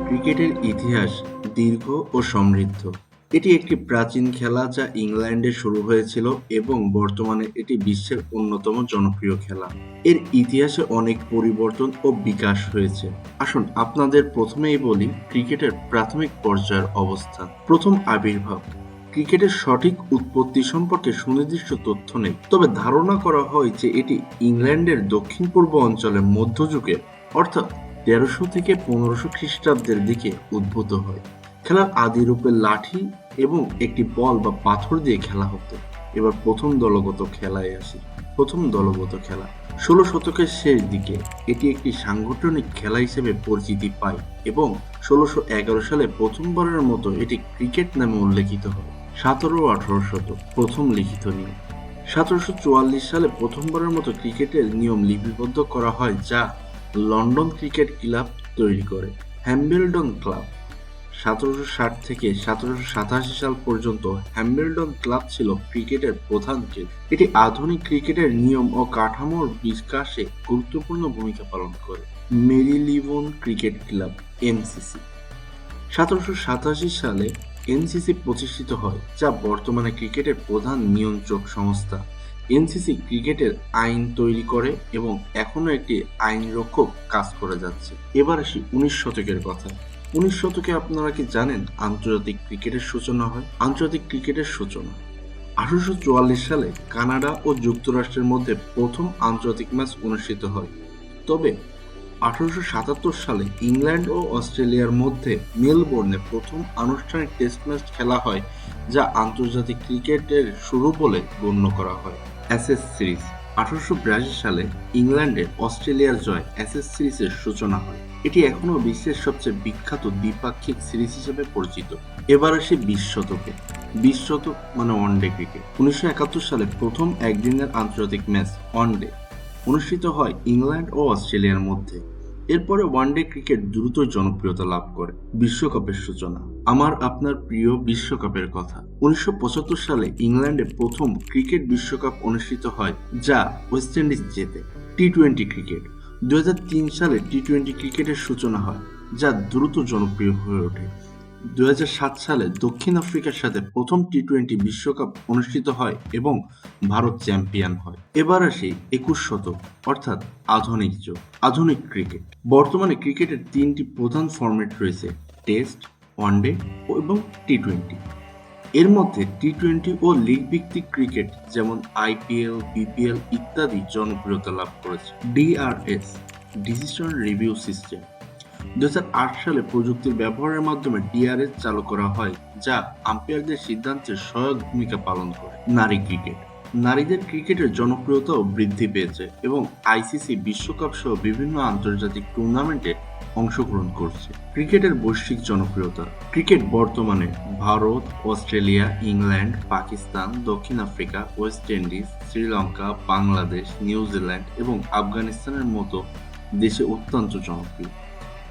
ক্রিকেটের ইতিহাস দীর্ঘ ও সমৃদ্ধ। এটি একটি প্রাচীন খেলা যা ইংল্যান্ডে শুরু হয়েছিল এবং বর্তমানে এটি বিশ্বের অন্যতম জনপ্রিয় খেলা। এর ইতিহাসে অনেক পরিবর্তন ও বিকাশ হয়েছে। আসুন আপনাদের প্রথমেই বলি ক্রিকেটের প্রাথমিক পর্যায়ের অবস্থান। প্রথম আবির্ভাব। ক্রিকেটের সঠিক উৎপত্তি সম্পর্কে সুনির্দিষ্ট তথ্য নেই, তবে ধারণা করা হয় যে এটি ইংল্যান্ডের দক্ষিণ পূর্ব অঞ্চলে মধ্যযুগে অর্থাৎ ১৩০০ থেকে ১৫০০ খ্রিস্টাব্দের দিকে উদ্ভূত হয়। খেলার আদি রূপে লাঠি এবং একটি বল বা পাথর দিয়ে খেলা হতো। এবার প্রথম দলগত খেলায় আসি। প্রথম দলগত খেলা ১৬ শতকের শেষ দিকে এটি একটি সাংগঠনিক খেলা হিসেবে পরিচিতি পায় এবং ১৬১১ সালে প্রথমবারের মতো এটি ক্রিকেট নামে উল্লেখিত হয়। ১৭ ও ১৮ শতক প্রথম লিখিত নিয়ম। ১৭৪৪ সালে প্রথমবারের মতো ক্রিকেটের নিয়ম লিপিবদ্ধ করা হয়, যা লন্ডন ক্রিকেট ক্লাব তৈরি করে। হ্যাম্বেলডন ক্লাব ১৭৬০ থেকে ১৭৮৭ সাল পর্যন্ত হ্যাম্বেলডন ক্লাব ছিল ক্রিকেটের প্রধান কেন্দ্র। এটি আধুনিক ক্রিকেটের নিয়ম ও কাঠামোর বিকাশে গুরুত্বপূর্ণ ভূমিকা পালন করে। মেরিলিবোন ক্রিকেট ক্লাব এমসিসি ১৭৮৭ সালে এমসিসি প্রতিষ্ঠিত হয়, যা বর্তমানে ক্রিকেটের প্রধান নিয়ন্ত্রক সংস্থা। এমসিসি ক্রিকেটের আইন তৈরি করে এবং এখনো একটি আইনরক্ষক কাজ করে যাচ্ছে। এবার আসি ১৯ শতকের কথা। ১৯ শতকে আপনারা কি জানেন আন্তর্জাতিক ক্রিকেটের সূচনা হয়? আন্তর্জাতিক ক্রিকেটের সূচনা ১৮৪৪ সালে কানাডা ও যুক্তরাষ্ট্রের মধ্যে প্রথম আন্তর্জাতিক ম্যাচ অনুষ্ঠিত হয়। তবে ১৮৭৭ সালে ইংল্যান্ড ও অস্ট্রেলিয়ার মধ্যে মেলবোর্নে প্রথম আনুষ্ঠানিক টেস্ট ম্যাচ খেলা হয়, যা আন্তর্জাতিক ক্রিকেটের শুরু বলে গণ্য করা হয়। অ্যাশেজ সিরিজ ১৮৮২ সালে ইংল্যান্ডে অস্ট্রেলিয়ার জয় অ্যাশেজ সিরিজের সূচনা হয়। এটি এখনো বিশ্বের সবচেয়ে বিখ্যাত দ্বিপাক্ষিক সিরিজ হিসেবে পরিচিত। এবার আসি ২০ শতকে। ২০ শতক মানে ওয়ানডে ক্রিকেট। ১৯৭১ সালে প্রথম একদিনের আন্তর্জাতিক ম্যাচ ওয়ানডে অনুষ্ঠিত হয় ইংল্যান্ড ও অস্ট্রেলিয়ার মধ্যে। এরপরে ওয়ানডে ক্রিকেট দ্রুত জনপ্রিয়তা লাভ করে। বিশ্বকাপের সূচনা। আমার আপনার প্রিয় বিশ্বকাপের কথা। ১৯৭৫ সালে ইংল্যান্ডে প্রথম ক্রিকেট বিশ্বকাপ অনুষ্ঠিত হয়, যা ওয়েস্ট ইন্ডিজ জেতে। টি-টোয়েন্টি ক্রিকেট ২০০৩ সালে টি-টোয়েন্টি ক্রিকেটের সূচনা হয়, যা দ্রুত জনপ্রিয় হয়ে ওঠে। ২০০৭ সালে দক্ষিণ আফ্রিকার সাথে প্রথম টি-টোয়েন্টি বিশ্বকাপ অনুষ্ঠিত হয় এবং ভারত চ্যাম্পিয়ন হয়। এবার আসি ২১ শতক অর্থাৎ আধুনিক যুগ। আধুনিক ক্রিকেট। বর্তমানে ক্রিকেটের তিনটি প্রধান ফরম্যাট রয়েছে: টেস্ট, ওয়ানডে এবং টি-টোয়েন্টি। এর মধ্যে টি-টোয়েন্টি ও লিগ ভিত্তিক ক্রিকেট যেমন আইপিএল, বিপিএল ইত্যাদি জনপ্রিয়তা লাভ করেছে। ডিআরএস ডিসিশন রিভিউ সিস্টেম ২০০৮ সালে প্রযুক্তির ব্যবহারের মাধ্যমে ডিআরএস চালু করা হয়, যা আম্পায়ারদের সিদ্ধান্তে সহায়ক ভূমিকা পালন করে। নারী ক্রিকেট। নারীদের ক্রিকেটের জনপ্রিয়তাও বৃদ্ধি পেয়েছে এবং আইসিসি বিশ্বকাপ সহ বিভিন্ন আন্তর্জাতিক টুর্নামেন্টে অংশগ্রহণ করছে। ক্রিকেটের বৈশ্বিক জনপ্রিয়তা। ক্রিকেট বর্তমানে ভারত, অস্ট্রেলিয়া, ইংল্যান্ড, পাকিস্তান, দক্ষিণ Africa, West Indies, Sri Lanka, Bangladesh, New Zealand এবং আফগানিস্তানের মতো দেশে অত্যন্ত জনপ্রিয়।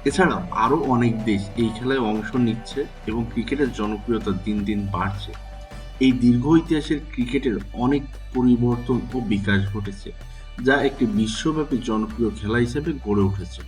এছাড়া আরও অনেক দেশ এই খেলায় অংশ নিচ্ছে এবং ক্রিকেটের জনপ্রিয়তা দিন দিন বাড়ছে। এই দীর্ঘ ইতিহাসের ক্রিকেটের অনেক পরিবর্তন ও বিকাশ ঘটেছে, যা একটি বিশ্বব্যাপী জনপ্রিয় খেলা হিসেবে গড়ে উঠেছে।